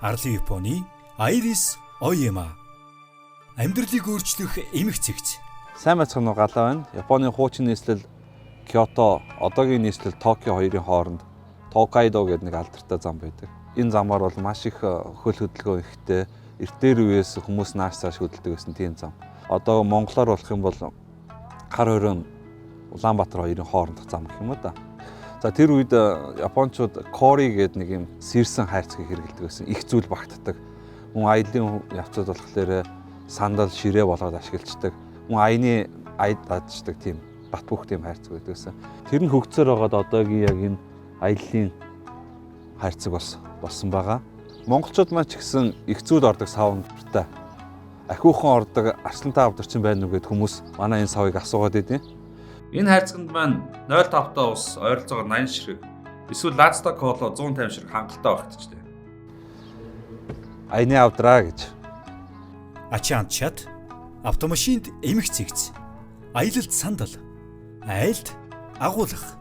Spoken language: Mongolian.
Арлын Японы Айрис Ояма. Амьдралыг өөрчлөх эмх цэгц. Сайн байцгаана уу галаа байна. Японы хуучин нийслэл Киото, одоогийн нийслэл Токио хоёрын хооронд Токайдо гэдэг нэг алдартай зам байдаг. Энэ замаар бол маш их хөл хөдөлгөөн ихтэй, эртээр үеэс хүмүүс нааш цааш хөдөлдөг гэсэн тийм зам. Одоо монголоор болох юм бол хар хорин Улаанбаатар хоёрын хоорондох зам гэх юм уу да. За тэр үед японочууд кори гэдэг нэг юм сэрсэн хайрцгийг хэрэглэдэг гэсэн. Их зүйл багтдаг. Мөн аялын явцад болохоор сандал ширээ болгоод ашигладаг. Мөн аяны аяд даддаг тийм бат бөх тийм хайрцаг байдаг гэсэн. Тэр нь хөгцсөр байгаад одоогийн яг энэ аялын хайрцаг болсон байгаа. Монголчууд маань ч гэсэн их зүйл ордог савнтай. Ахиухан ордог арслантай авдарчин байна уу гэд хүмүүс манай энэ савыг асуугаад идэв. Энэ хайрцагт маань 0.5 та ус, ойролцоогоор 80 ширхэг, эсвэл лацта коло 150 ширхэг хангалттай багтжээ. Аяны авдраа гэж. Ачаан чат, автомашинд эмх цэгц, аялалд сандал, айлд агуулгах.